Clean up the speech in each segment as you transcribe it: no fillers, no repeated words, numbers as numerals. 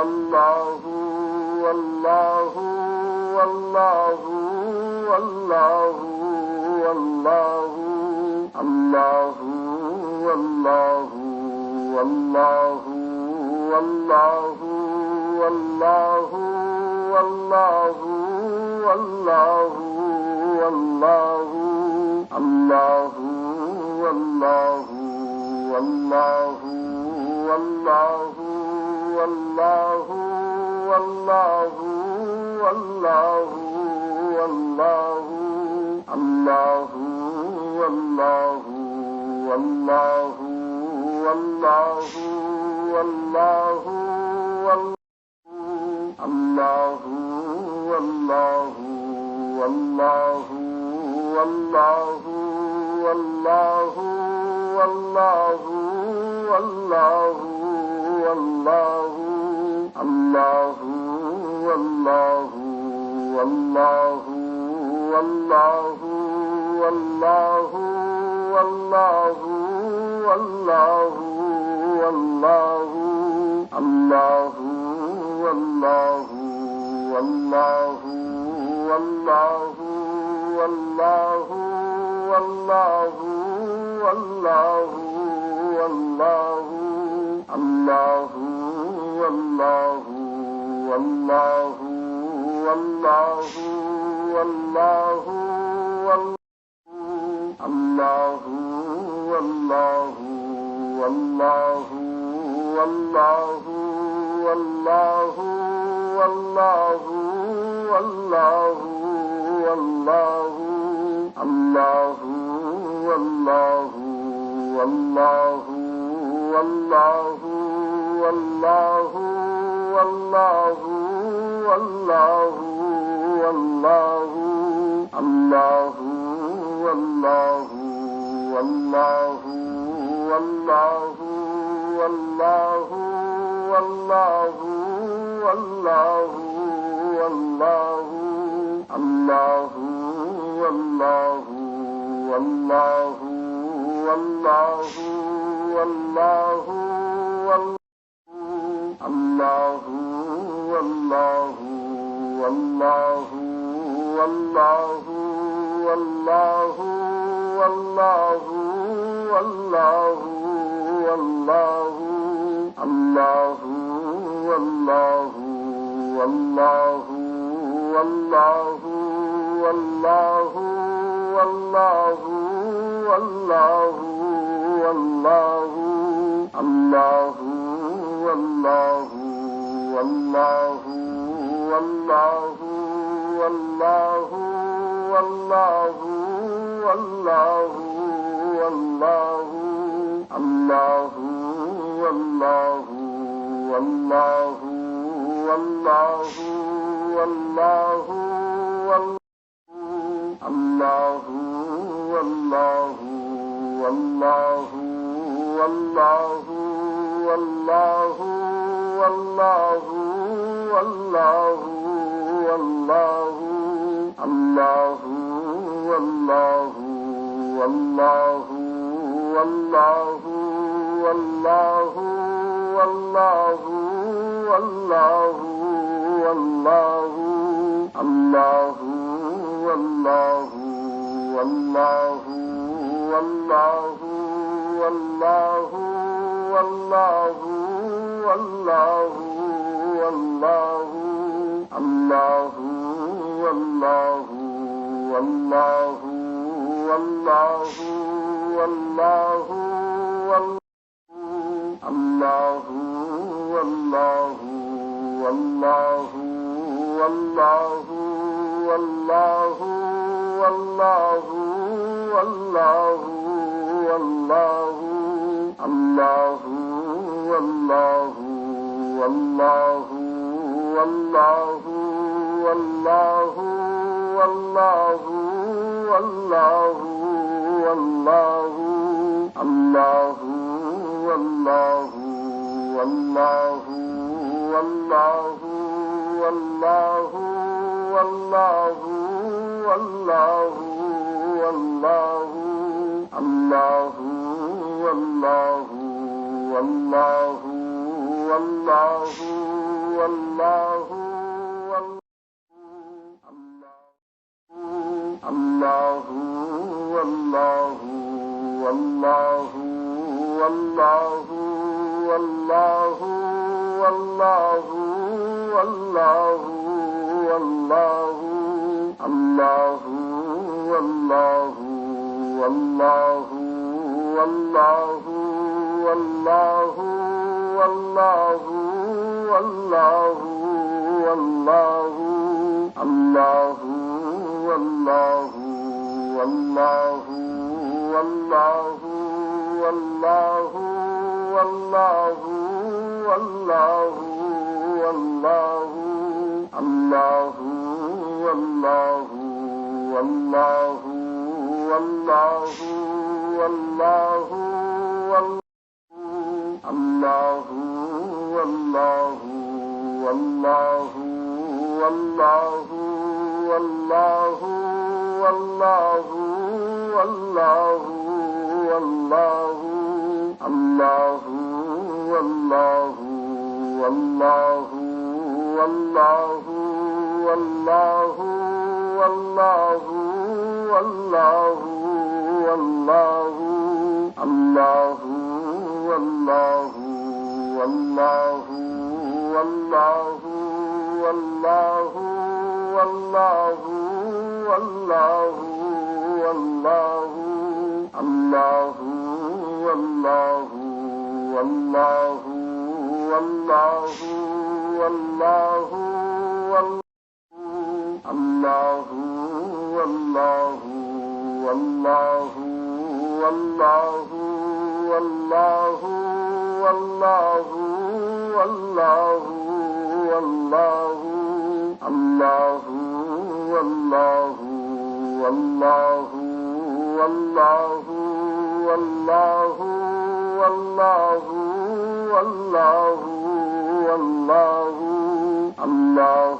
والله والله والله والله والله الله والله والله والله والله والله والله والله الله والله والله والله والله والله والله والله الله والله والله والله والله الله والله والله والله والله والله والله والله الله والله والله والله والله والله والله والله الله والله والله والله والله والله والله والله الله والله والله والله والله الله والله والله والله والله والله والله والله الله والله والله والله والله والله والله والله الله والله والله والله والله والله والله والله الله والله والله والله والله الله والله والله والله والله والله والله والله الله والله والله والله والله والله والله والله الله والله والله والله والله والله والله والله الله والله والله والله والله الله والله والله والله والله والله والله والله الله والله والله والله والله والله والله والله الله والله والله والله والله والله والله والله الله والله والله والله والله الله والله والله والله والله والله والله والله الله والله والله والله والله والله والله والله الله والله والله والله والله والله والله والله الله والله والله والله والله الله والله والله والله والله والله والله والله الله والله والله والله والله والله والله والله الله والله والله والله والله والله والله والله الله والله والله والله والله الله والله والله والله والله والله والله والله الله والله والله والله والله والله والله والله الله والله والله والله والله والله والله والله الله والله والله والله والله الله والله والله والله والله والله والله والله الله والله والله والله والله والله والله والله الله والله والله والله والله والله والله والله الله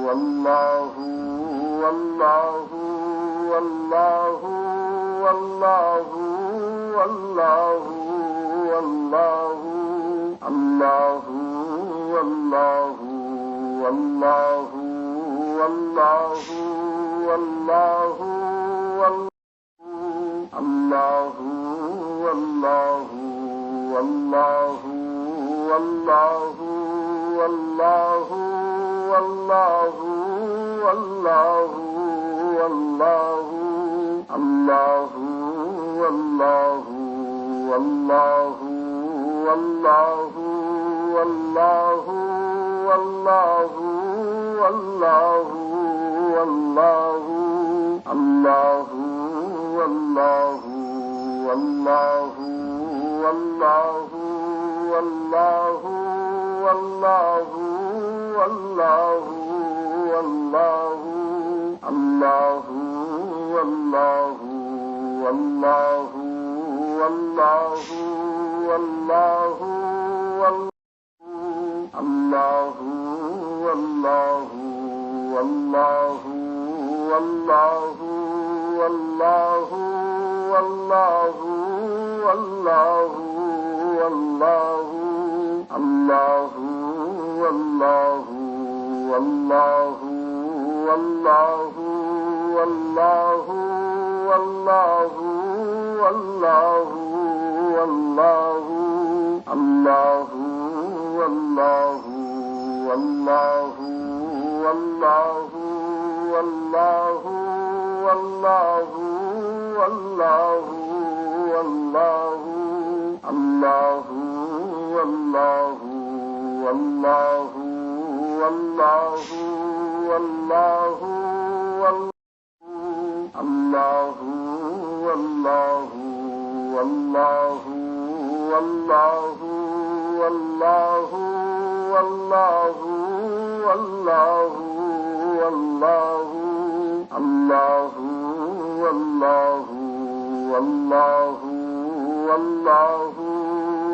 والله والله والله والله الله والله والله والله والله والله والله والله الله والله والله والله والله والله والله والله الله والله والله والله والله والله والله والله الله والله والله والله والله الله والله والله والله والله والله والله والله الله والله والله والله والله والله والله والله الله والله والله والله والله والله والله والله الله والله والله والله والله الله والله والله والله والله والله والله والله الله والله والله والله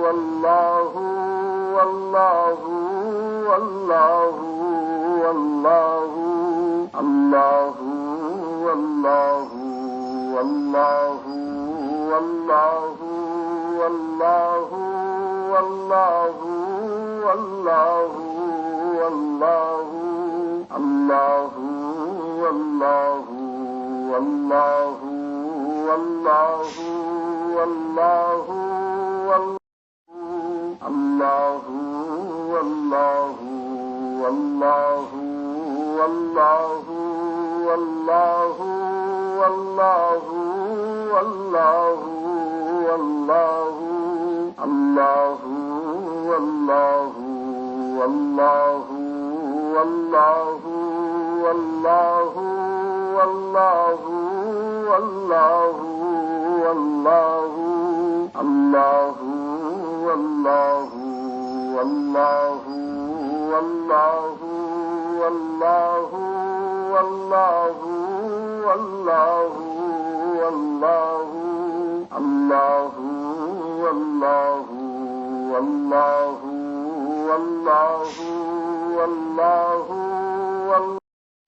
والله والله والله والله الله والله والله والله والله والله والله والله الله والله والله والله والله الله والله والله والله والله والله والله والله الله والله والله والله والله والله والله والله الله والله والله والله والله والله والله والله الله والله والله والله والله الله والله والله والله والله والله والله والله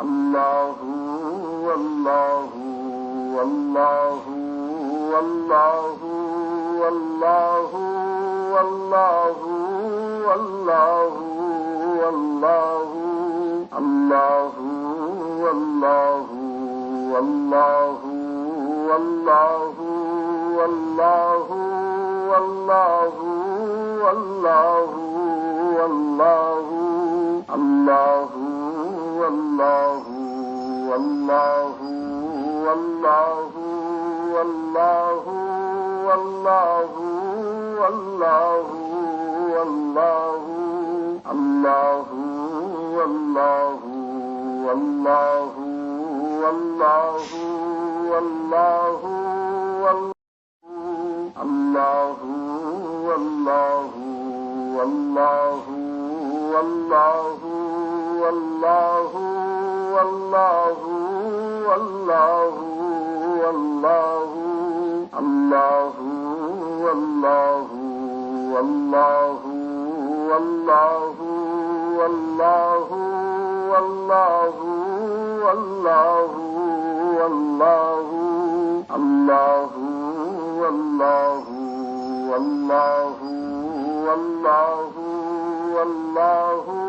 الله والله والله والله والله والله والله والله الله والله والله والله والله والله والله والله الله والله والله والله والله الله والله والله والله والله والله والله والله الله والله والله والله والله والله والله والله الله والله والله والله والله والله والله والله الله والله والله والله والله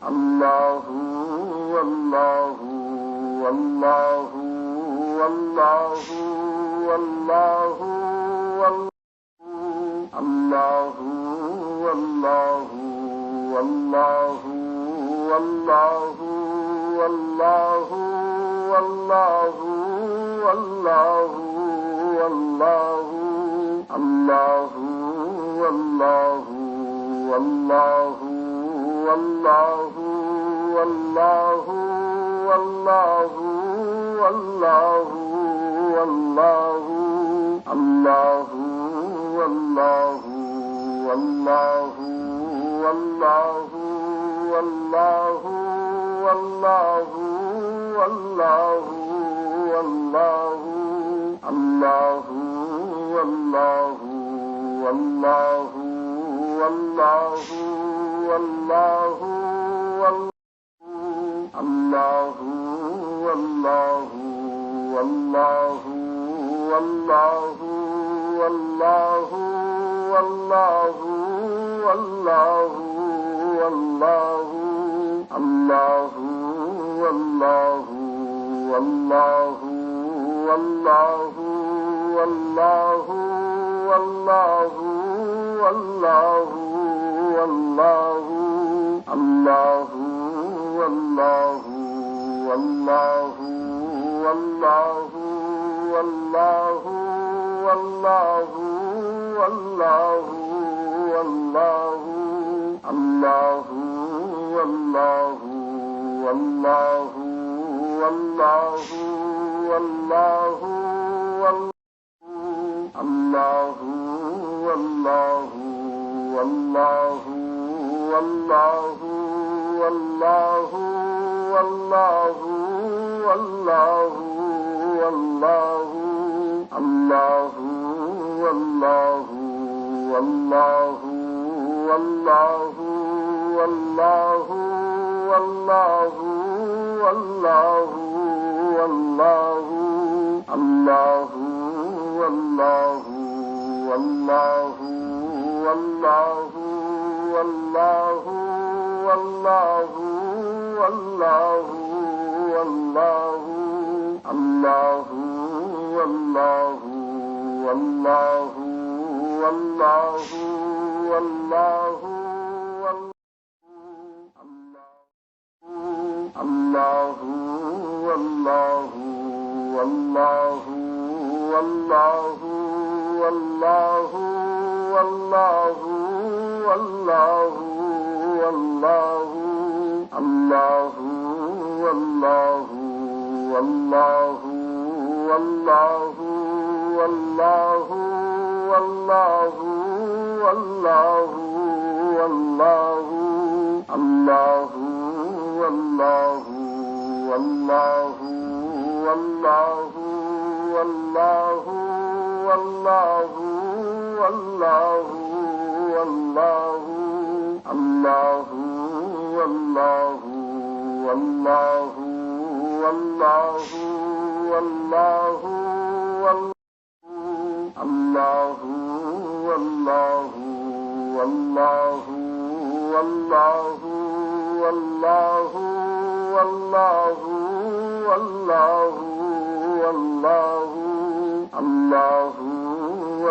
الله والله والله والله والله والله والله والله الله والله والله والله والله والله والله والله الله والله والله والله والله والله والله والله الله والله والله والله والله الله والله والله والله والله والله والله والله الله والله والله والله والله والله والله والله الله والله والله والله والله والله والله والله الله والله والله والله والله الله والله والله والله والله والله والله والله الله والله والله والله والله والله والله والله الله والله والله والله والله والله والله والله الله والله والله والله والله الله والله والله والله والله والله والله والله الله والله والله والله والله والله والله والله الله والله والله والله والله والله والله والله الله والله والله والله والله الله والله والله والله والله والله والله والله الله والله والله والله والله والله والله والله الله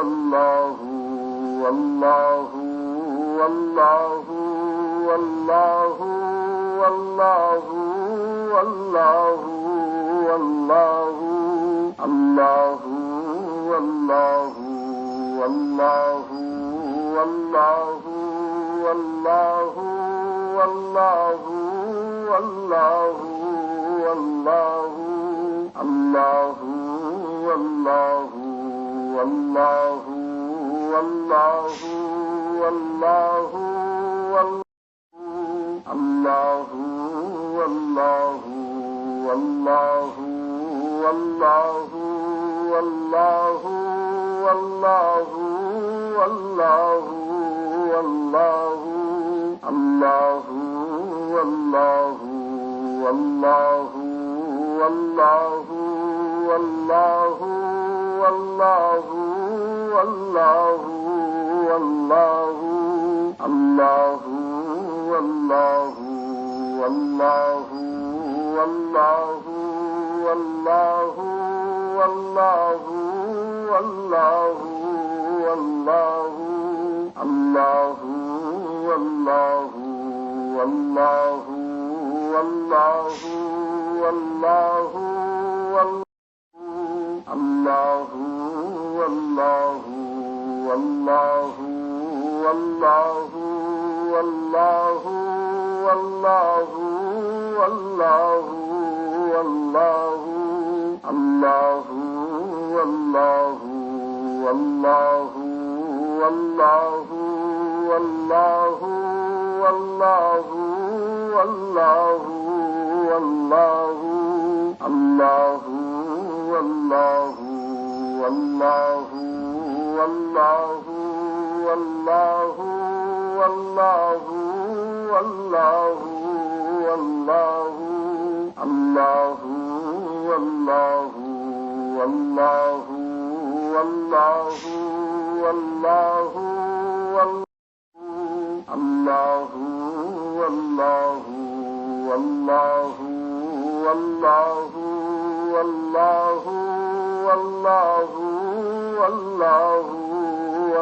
والله والله والله والله والله والله والله الله والله والله والله والله الله والله والله والله والله والله والله والله الله والله والله والله والله والله والله والله الله والله والله والله والله والله والله والله الله والله والله والله والله الله والله والله والله والله والله والله والله الله والله والله والله والله والله والله والله الله والله والله والله والله والله والله والله الله والله والله والله والله الله والله والله والله والله والله والله والله الله والله والله والله والله والله والله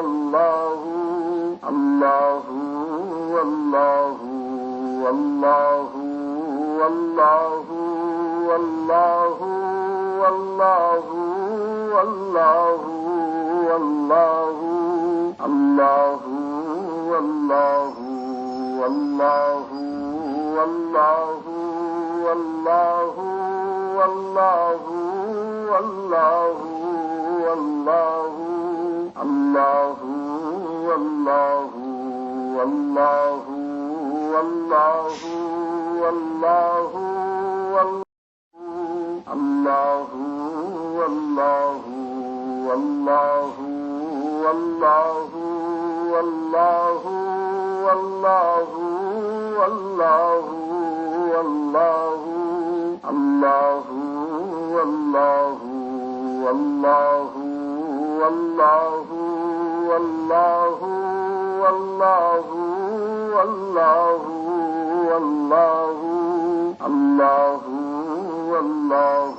والله الله والله والله والله والله والله والله والله الله والله والله والله والله الله والله والله والله والله والله والله والله الله والله والله والله والله والله والله والله الله والله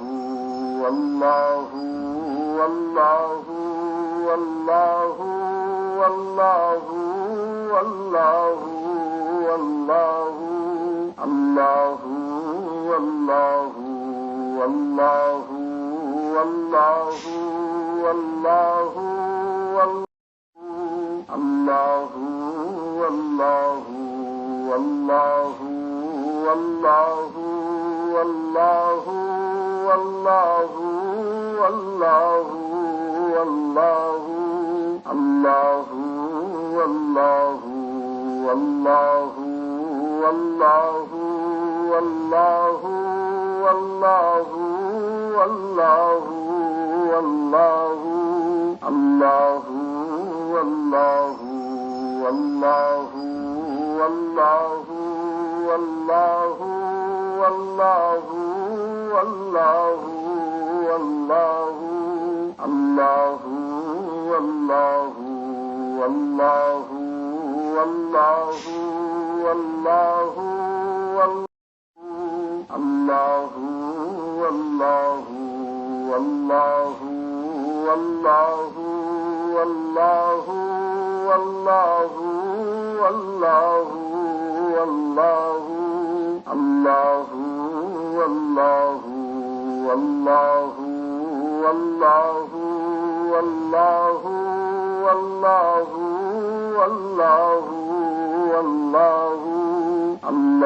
والله والله والله والله والله والله الله والله والله والله والله الله والله والله والله والله والله والله والله الله والله والله والله والله والله والله والله الله والله والله والله والله والله والله والله الله والله والله والله والله الله والله والله والله والله والله والله والله الله والله والله والله والله والله والله والله الله والله والله والله والله والله والله والله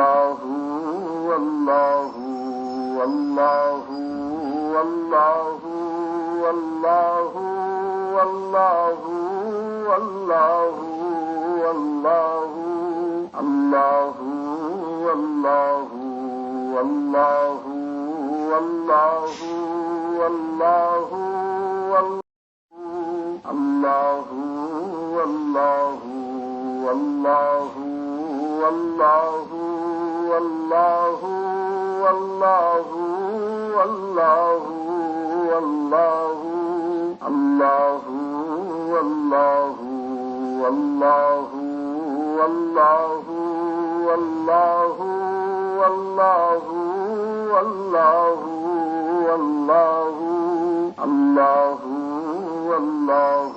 الله والله والله والله والله الله والله والله والله والله والله والله والله الله والله والله والله والله والله والله والله الله والله والله والله والله والله والله والله الله والله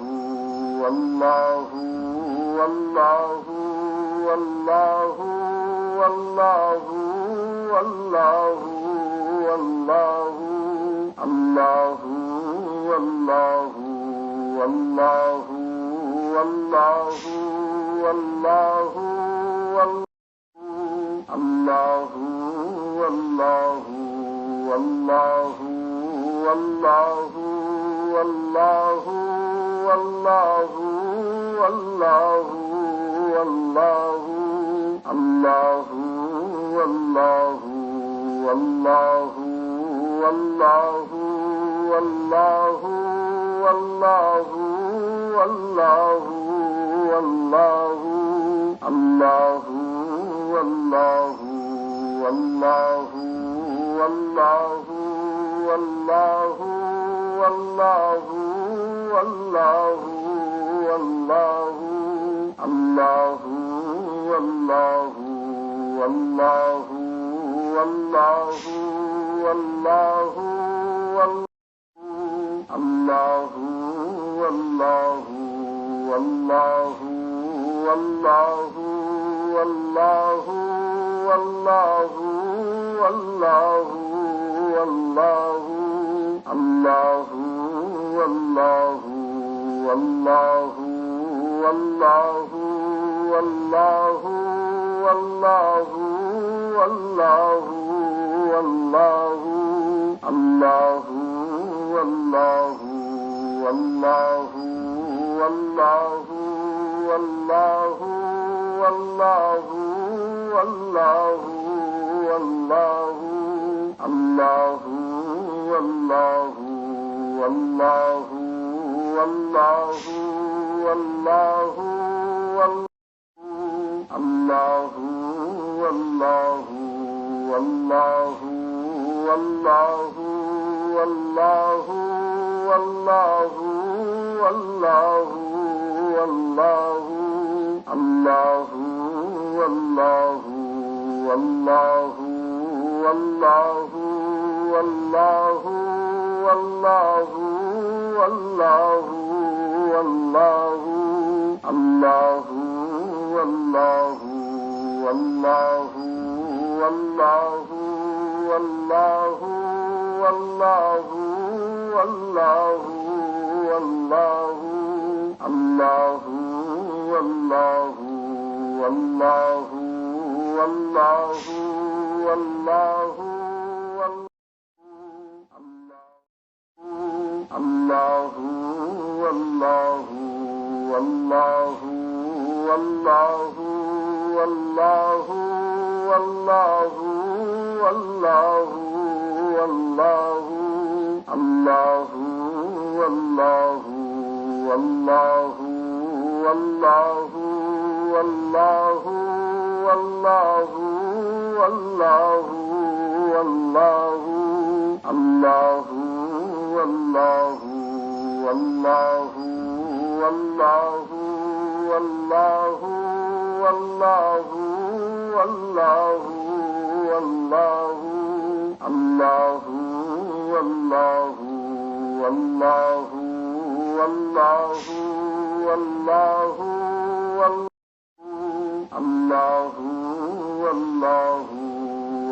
والله والله والله الله والله والله والله والله والله والله والله الله والله والله والله والله والله والله والله الله والله والله والله والله والله والله والله الله والله والله والله والله الله والله والله والله والله والله والله والله الله والله والله والله والله والله والله والله الله والله والله والله والله والله والله والله الله والله والله والله والله الله والله والله والله والله والله والله والله الله والله والله والله والله والله والله والله الله والله والله والله والله والله والله والله الله والله والله والله والله الله والله والله والله والله والله والله والله الله والله والله والله والله والله والله والله الله والله والله والله والله والله والله والله الله والله والله والله والله الله والله والله والله والله والله والله والله الله والله والله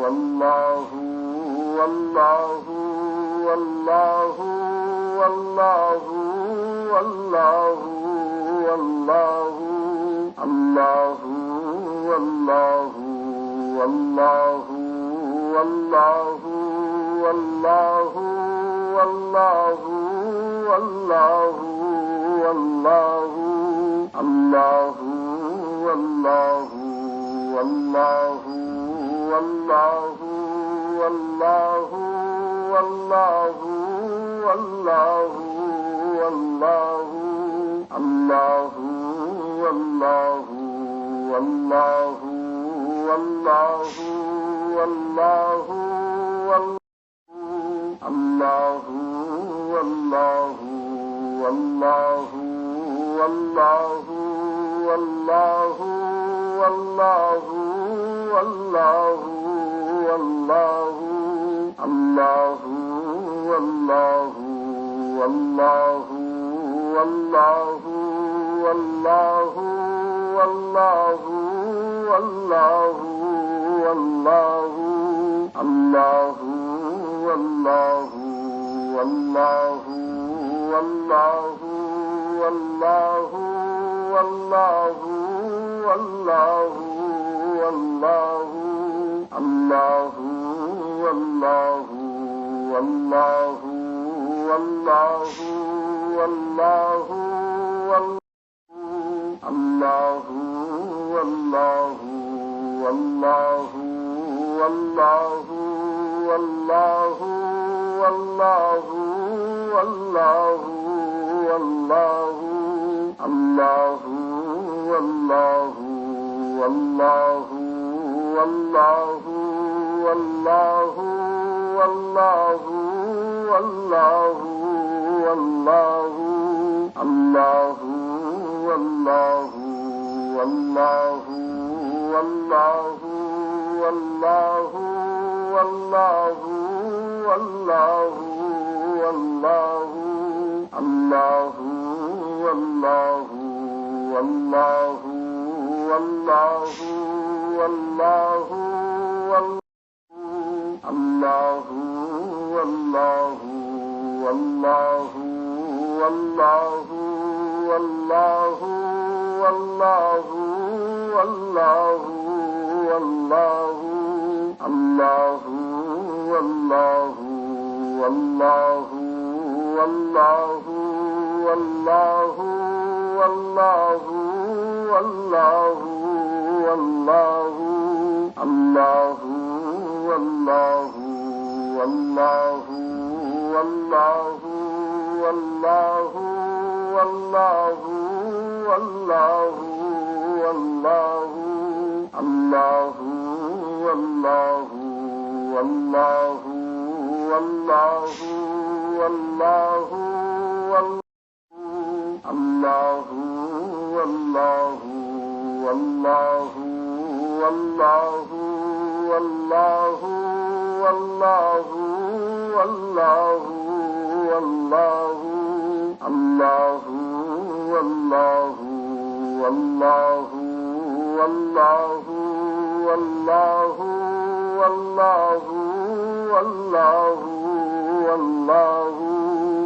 والله والله والله والله والله الله والله والله والله والله والله والله والله الله والله والله والله والله الله والله والله والله والله والله والله والله الله والله والله والله والله والله والله والله الله والله والله والله والله والله والله والله الله والله والله والله والله الله والله والله والله والله والله والله والله الله والله والله والله والله والله والله والله الله والله والله والله والله والله والله والله الله والله والله والله والله الله والله والله والله والله والله والله والله الله والله والله والله والله والله والله والله الله والله والله والله والله والله والله والله الله والله والله والله والله الله والله والله والله والله والله والله والله الله والله والله والله والله والله والله والله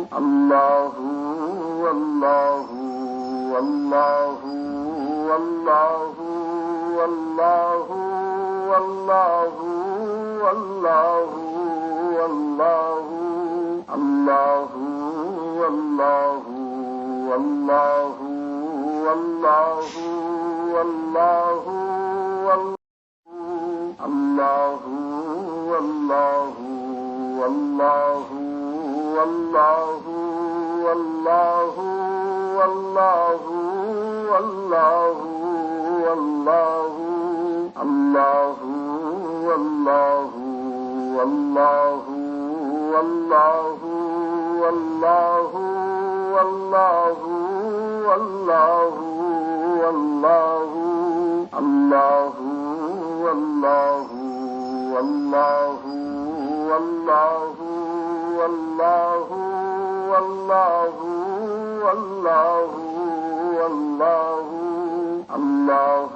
الله والله والله والله والله والله والله والله الله والله والله والله والله الله والله والله والله والله والله والله والله الله والله والله والله والله والله والله والله الله والله والله والله والله والله والله والله الله والله والله والله والله الله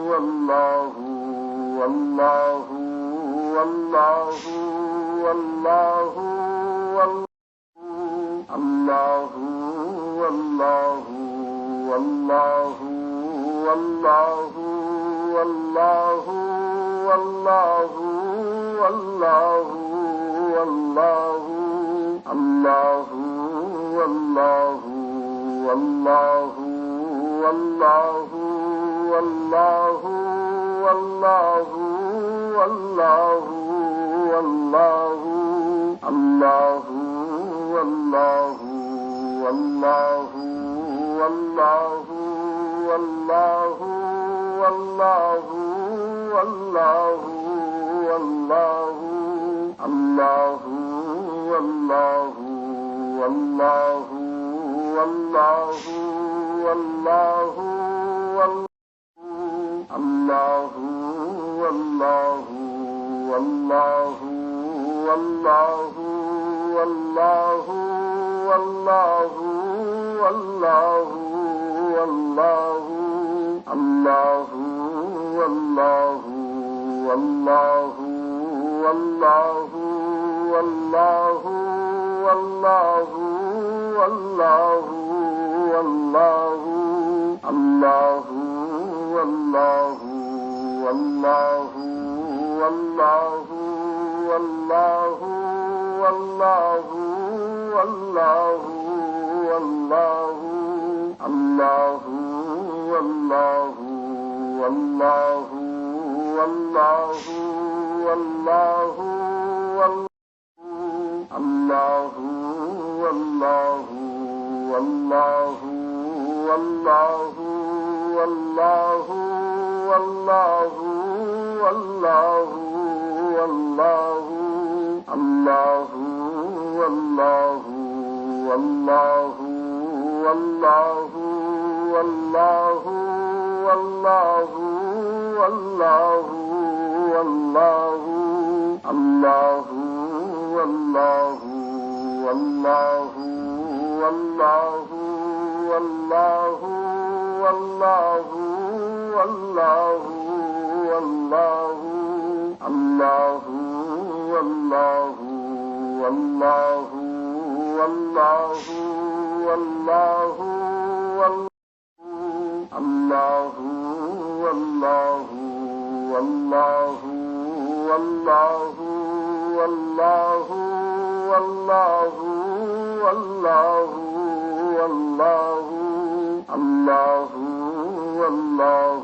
والله والله والله والله والله والله والله الله والله والله والله والله والله والله والله الله والله والله والله والله والله والله والله الله والله والله والله والله الله والله والله والله والله والله والله والله الله والله والله والله والله والله والله والله الله والله والله والله والله والله والله والله الله والله والله والله والله الله والله والله والله والله والله والله والله الله والله والله والله والله والله والله والله الله والله والله والله والله والله والله والله الله والله والله والله والله الله والله والله والله والله والله والله والله الله والله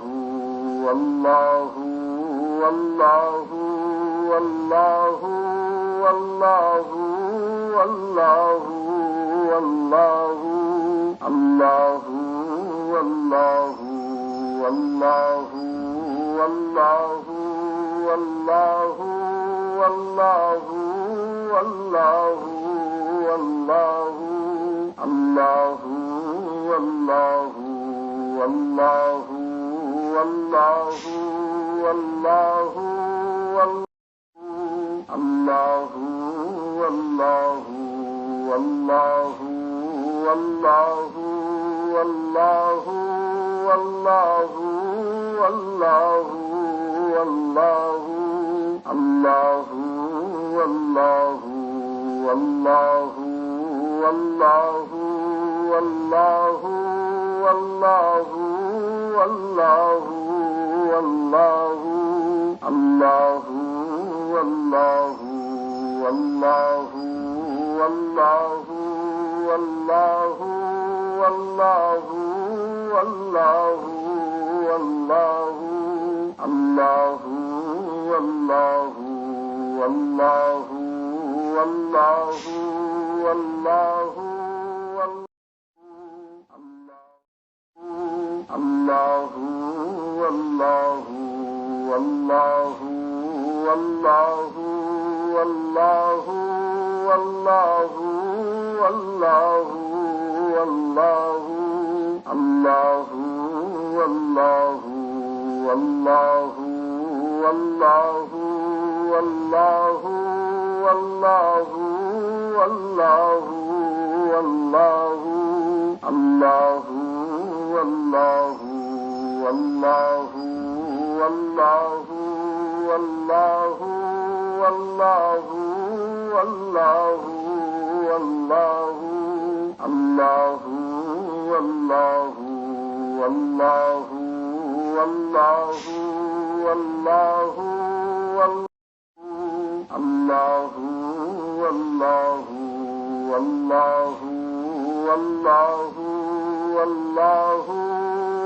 والله والله والله والله والله والله الله والله والله والله والله والله والله والله الله والله والله والله والله الله والله والله والله والله والله والله والله الله والله والله والله والله والله والله والله الله والله والله والله والله والله والله والله الله والله والله والله والله الله والله والله والله والله والله والله والله الله والله والله والله والله والله والله والله الله والله والله والله والله والله والله والله الله والله والله والله والله الله والله والله والله والله والله والله والله الله والله والله والله والله والله والله والله الله والله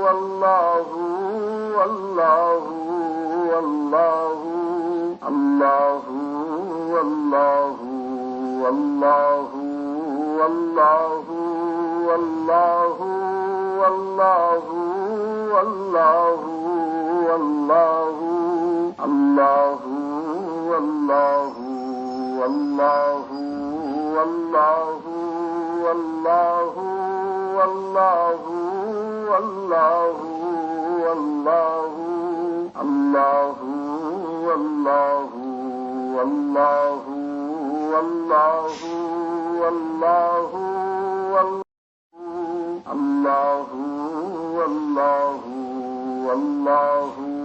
والله والله والله والله والله والله الله والله والله والله والله الله والله والله والله والله والله والله والله الله والله والله والله والله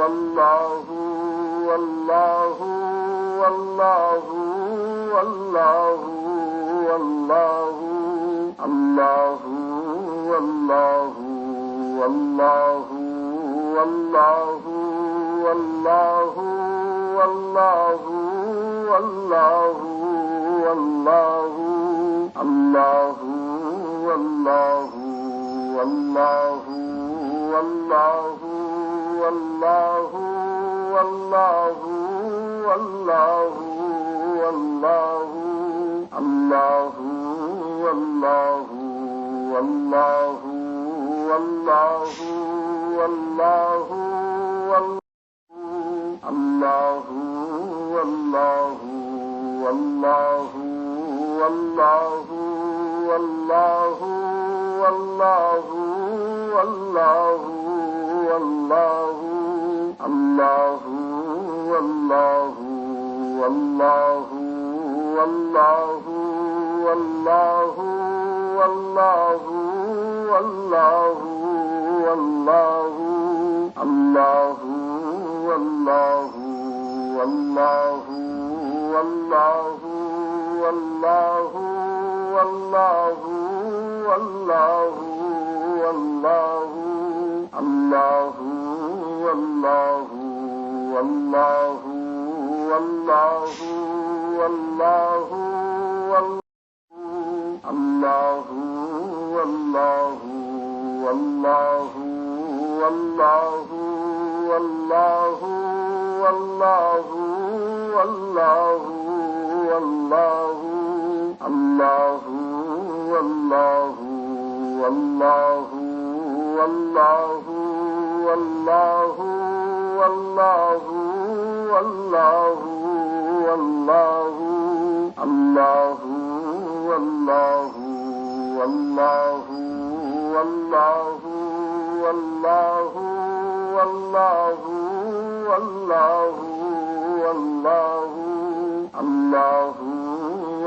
والله والله والله الله والله والله والله والله والله والله والله الله والله والله والله والله الله والله والله والله والله والله والله والله الله والله والله والله والله والله والله والله الله والله والله والله والله والله والله والله الله والله والله والله والله الله والله والله والله والله والله والله والله الله والله والله والله والله والله والله والله الله والله والله والله والله والله والله والله الله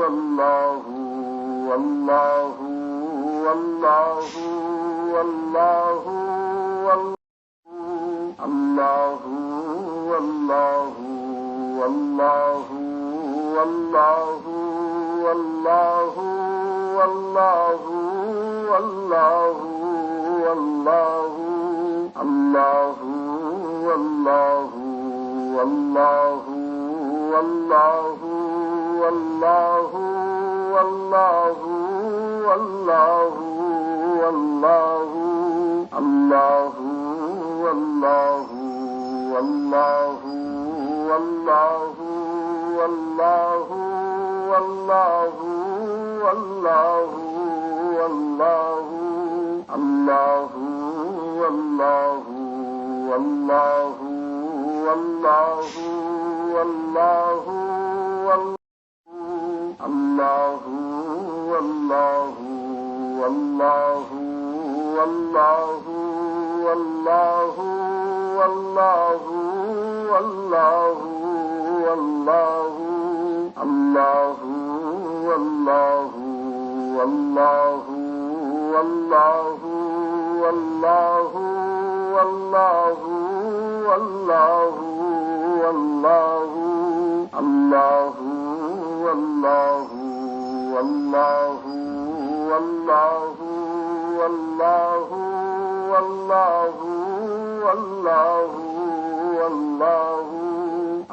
والله والله والله والله الله والله والله والله والله والله والله والله الله والله والله والله والله والله والله والله الله والله والله والله والله والله والله والله الله والله والله والله والله الله والله والله والله والله والله والله والله الله والله والله والله والله والله والله والله الله والله والله والله والله والله والله والله الله والله والله والله والله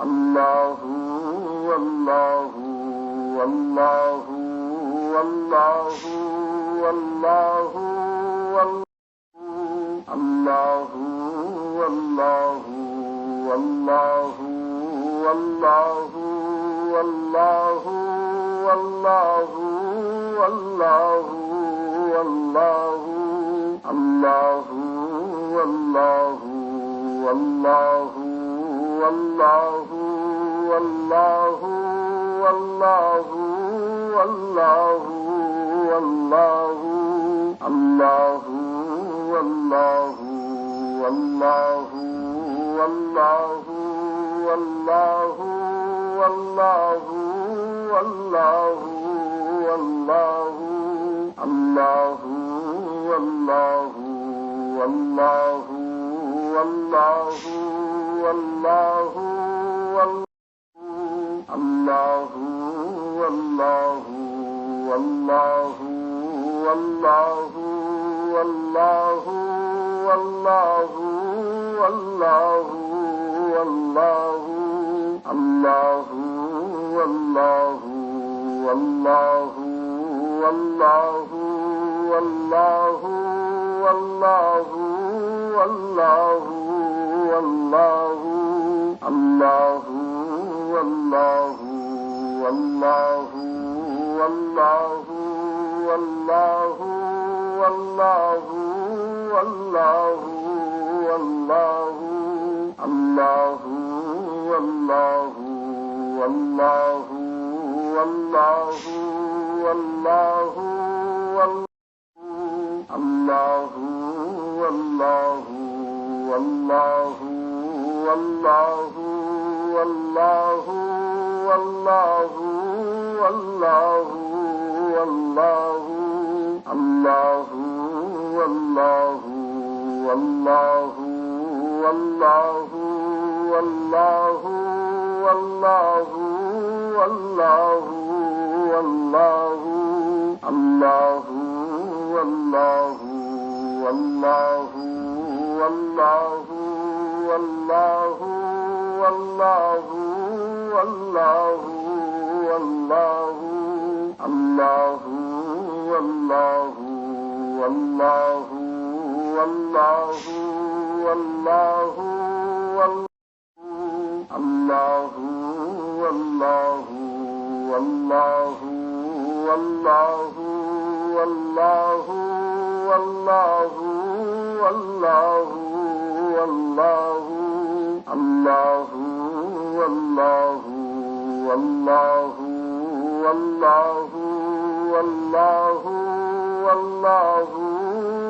الله والله والله والله والله والله والله والله الله والله والله والله والله والله والله والله الله والله والله والله والله والله والله والله الله والله والله والله والله الله والله والله والله والله والله والله والله الله والله والله والله والله والله والله والله الله والله والله والله والله والله والله والله الله والله والله والله والله الله والله والله والله والله والله والله والله الله والله والله والله والله والله والله والله الله والله والله والله والله والله والله والله الله والله والله والله والله الله والله والله والله والله والله والله والله الله والله والله والله والله والله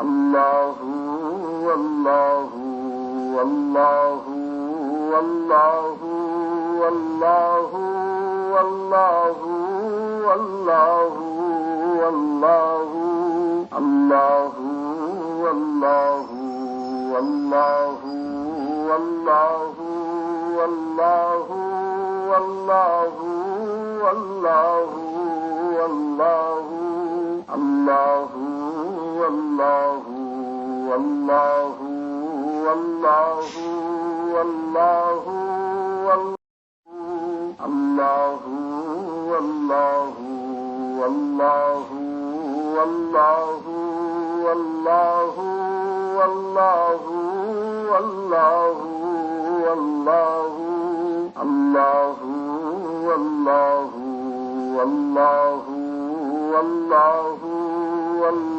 الله والله والله والله والله والله والله والله الله والله والله والله والله والله والله والله الله والله والله والله والله الله والله والله والله والله والله والله والله الله والله والله والله والله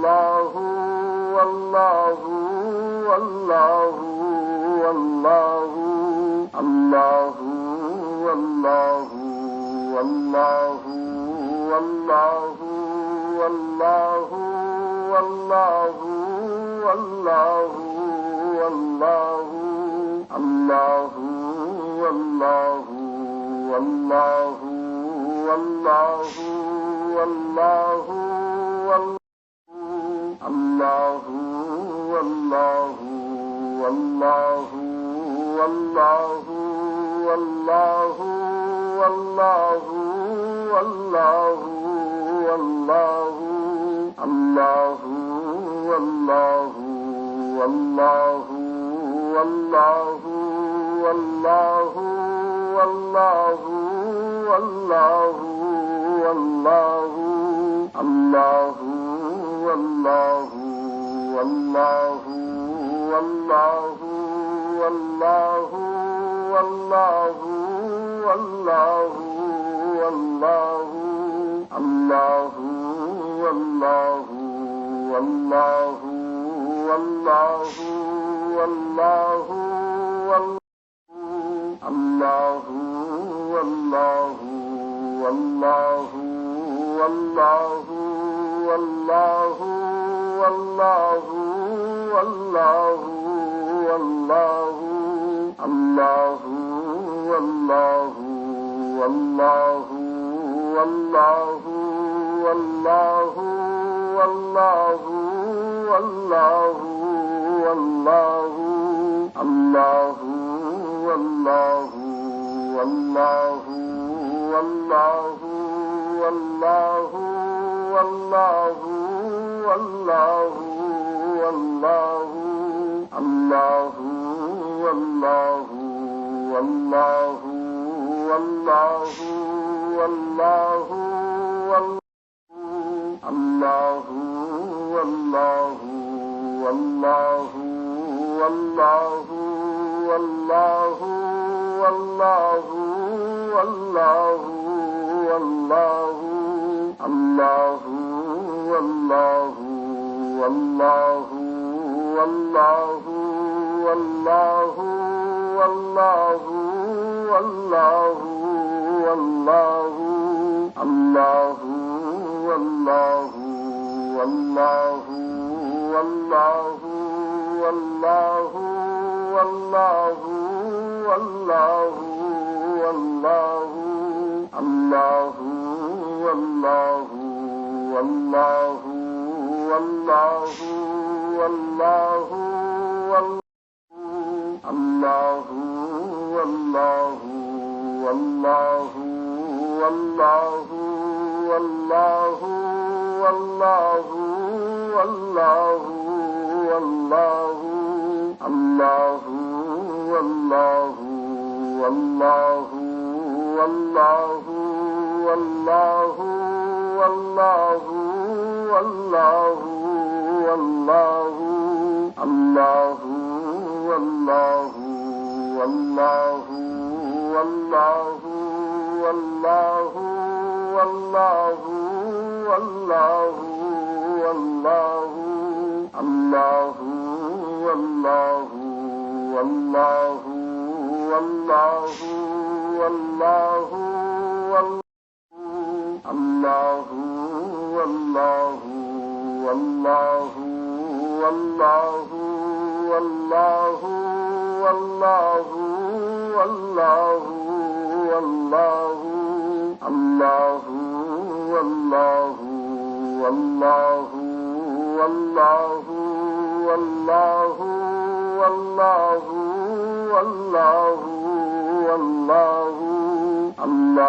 والله والله والله الله والله والله والله والله والله والله والله الله والله والله والله والله الله والله والله والله والله والله والله والله الله والله والله والله والله والله والله والله الله والله والله والله والله والله والله والله الله والله والله والله والله الله والله والله والله والله والله والله والله الله والله والله والله والله والله والله والله الله والله والله والله والله والله والله والله الله والله والله والله والله الله والله والله والله والله والله والله والله الله والله والله والله والله والله والله والله الله والله والله والله والله والله والله والله الله والله والله والله والله الله والله والله والله والله والله والله والله الله والله والله والله والله والله والله والله الله والله والله والله والله والله والله والله الله والله والله والله والله الله والله والله الله والله والله والله والله الله والله والله والله والله والله والله والله الله والله والله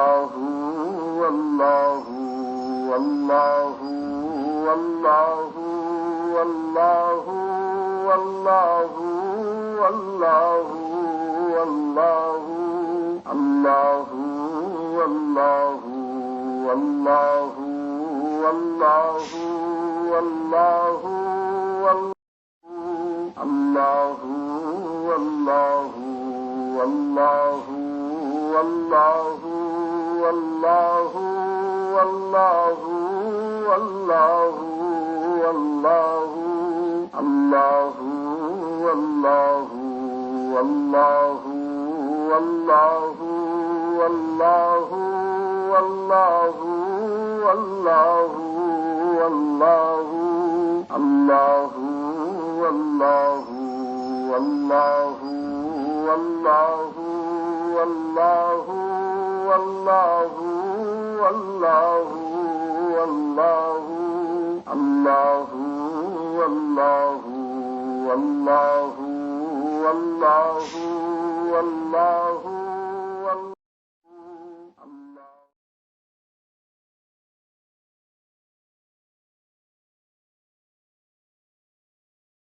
والله والله والله والله والله الله والله والله والله والله الله والله والله والله والله والله والله والله الله والله والله والله والله والله والله والله الله والله والله والله والله والله والله والله الله والله والله والله والله